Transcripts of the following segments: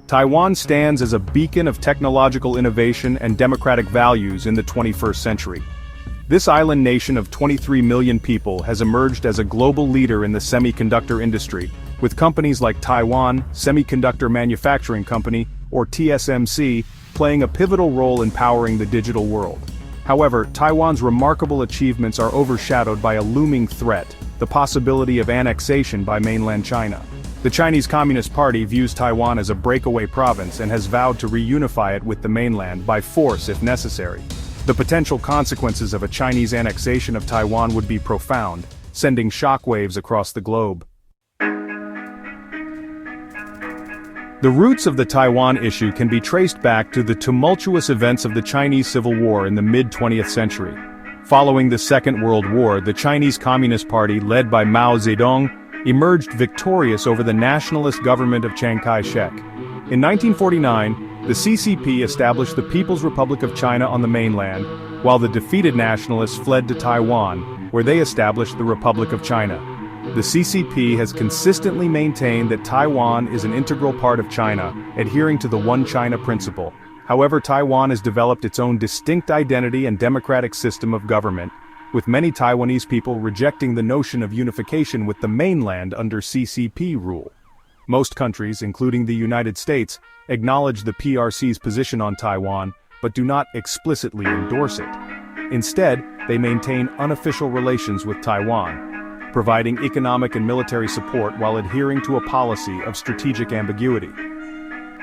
Taiwan stands as a beacon of technological innovation and democratic values in the 21st century. This island nation of 23 million people has emerged as a global leader in the semiconductor industry, with companies like Taiwan Semiconductor Manufacturing Company, or TSMC, playing a pivotal role in powering the digital world. However, Taiwan's remarkable achievements are overshadowed by a looming threat, the possibility of annexation by mainland China. The Chinese Communist Party views Taiwan as a breakaway province and has vowed to reunify it with the mainland by force if necessary. The potential consequences of a Chinese annexation of Taiwan would be profound, sending shockwaves across the globe. The roots of the Taiwan issue can be traced back to the tumultuous events of the Chinese Civil War in the mid-20th century. Following the Second World War, the Chinese Communist Party, led by Mao Zedong, emerged victorious over the nationalist government of Chiang Kai-shek. In 1949, the CCP established the People's Republic of China on the mainland, while the defeated nationalists fled to Taiwan, where they established the Republic of China. The CCP has consistently maintained that Taiwan is an integral part of China, adhering to the One China principle. However, Taiwan has developed its own distinct identity and democratic system of government, with many Taiwanese people rejecting the notion of unification with the mainland under CCP rule. Most countries, including the United States, acknowledge the PRC's position on Taiwan, but do not explicitly endorse it. Instead, they maintain unofficial relations with Taiwan, providing economic and military support while adhering to a policy of strategic ambiguity.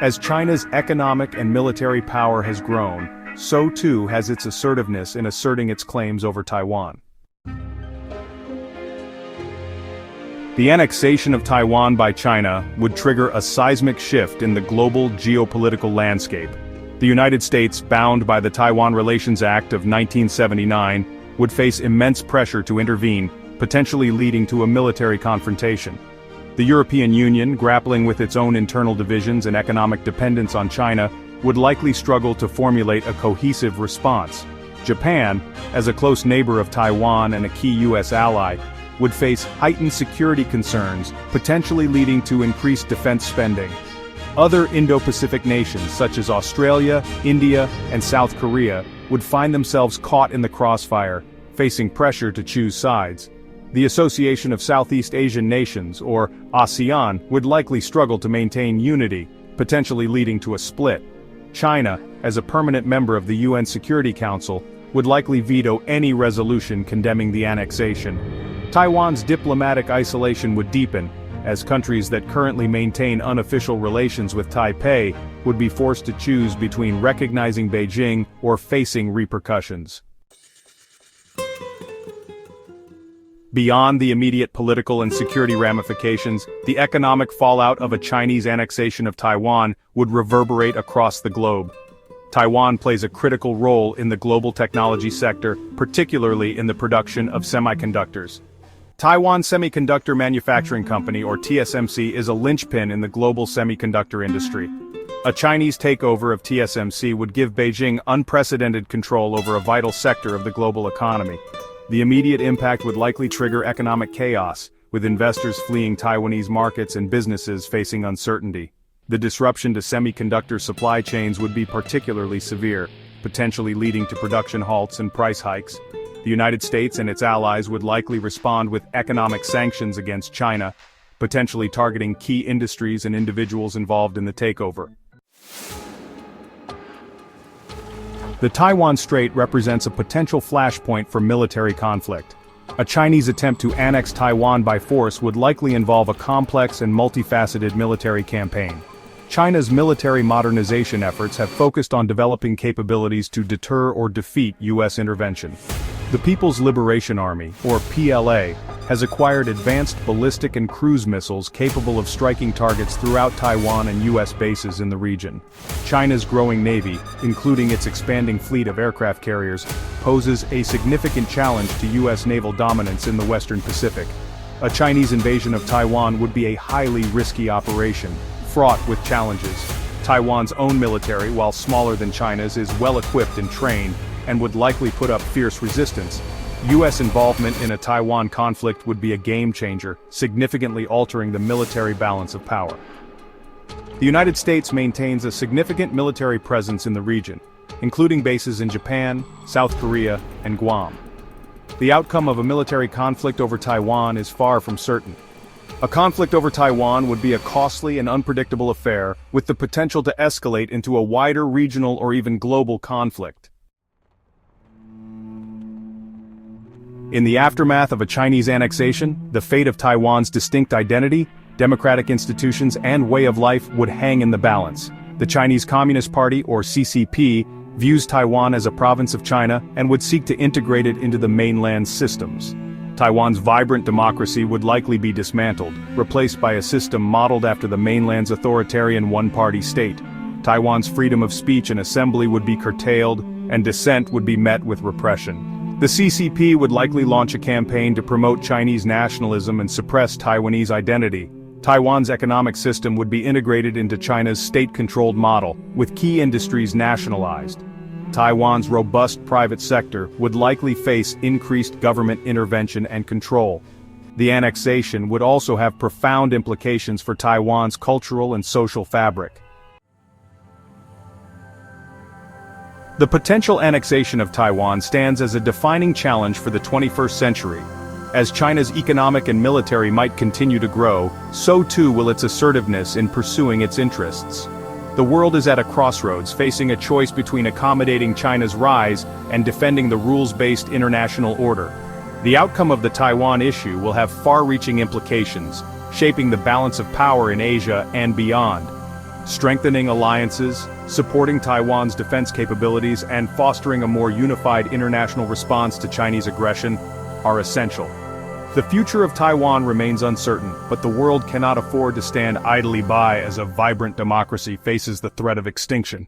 As China's economic and military power has grown, so too has its assertiveness in asserting its claims over Taiwan. The annexation of Taiwan by China would trigger a seismic shift in the global geopolitical landscape. The United States, bound by the Taiwan Relations Act of 1979, would face immense pressure to intervene, potentially leading to a military confrontation. The European Union, grappling with its own internal divisions and economic dependence on China, would likely struggle to formulate a cohesive response. Japan, as a close neighbor of Taiwan and a key U.S. ally, would face heightened security concerns, potentially leading to increased defense spending. Other Indo-Pacific nations such as Australia, India, and South Korea would find themselves caught in the crossfire, facing pressure to choose sides. The Association of Southeast Asian Nations, or ASEAN, would likely struggle to maintain unity, potentially leading to a split. China, as a permanent member of the UN Security Council, would likely veto any resolution condemning the annexation. Taiwan's diplomatic isolation would deepen, as countries that currently maintain unofficial relations with Taipei would be forced to choose between recognizing Beijing or facing repercussions. Beyond the immediate political and security ramifications, the economic fallout of a Chinese annexation of Taiwan would reverberate across the globe. Taiwan plays a critical role in the global technology sector, particularly in the production of semiconductors. Taiwan Semiconductor Manufacturing Company, or TSMC, is a linchpin in the global semiconductor industry. A Chinese takeover of TSMC would give Beijing unprecedented control over a vital sector of the global economy. The immediate impact would likely trigger economic chaos, with investors fleeing Taiwanese markets and businesses facing uncertainty. The disruption to semiconductor supply chains would be particularly severe, potentially leading to production halts and price hikes. The United States and its allies would likely respond with economic sanctions against China, potentially targeting key industries and individuals involved in the takeover. The Taiwan Strait represents a potential flashpoint for military conflict. A Chinese attempt to annex Taiwan by force would likely involve a complex and multifaceted military campaign. China's military modernization efforts have focused on developing capabilities to deter or defeat U.S. intervention. The People's Liberation Army, or PLA, has acquired advanced ballistic and cruise missiles capable of striking targets throughout Taiwan and U.S. bases in the region. China's growing navy, including its expanding fleet of aircraft carriers, poses a significant challenge to U.S. naval dominance in the Western Pacific. A Chinese invasion of Taiwan would be a highly risky operation, fraught with challenges. Taiwan's own military, while smaller than China's, is well equipped and trained, and would likely put up fierce resistance. U.S. involvement in a Taiwan conflict would be a game changer, significantly altering the military balance of power. The United States maintains a significant military presence in the region, including bases in Japan, South Korea, and Guam. The outcome of a military conflict over Taiwan is far from certain. A conflict over Taiwan would be a costly and unpredictable affair, with the potential to escalate into a wider regional or even global conflict. In the aftermath of a Chinese annexation, the fate of Taiwan's distinct identity, democratic institutions, and way of life would hang in the balance. The Chinese Communist Party, or CCP, views Taiwan as a province of China and would seek to integrate it into the mainland's systems. Taiwan's vibrant democracy would likely be dismantled, replaced by a system modeled after the mainland's authoritarian one-party state. Taiwan's freedom of speech and assembly would be curtailed, and dissent would be met with repression. The CCP would likely launch a campaign to promote Chinese nationalism and suppress Taiwanese identity. Taiwan's economic system would be integrated into China's state-controlled model, with key industries nationalized. Taiwan's robust private sector would likely face increased government intervention and control. The annexation would also have profound implications for Taiwan's cultural and social fabric. The potential annexation of Taiwan stands as a defining challenge for the 21st century. As China's economic and military might continue to grow, so too will its assertiveness in pursuing its interests. The world is at a crossroads, facing a choice between accommodating China's rise and defending the rules-based international order. The outcome of the Taiwan issue will have far-reaching implications, shaping the balance of power in Asia and beyond. Strengthening alliances, supporting Taiwan's defense capabilities, and fostering a more unified international response to Chinese aggression are essential. The future of Taiwan remains uncertain, but the world cannot afford to stand idly by as a vibrant democracy faces the threat of extinction.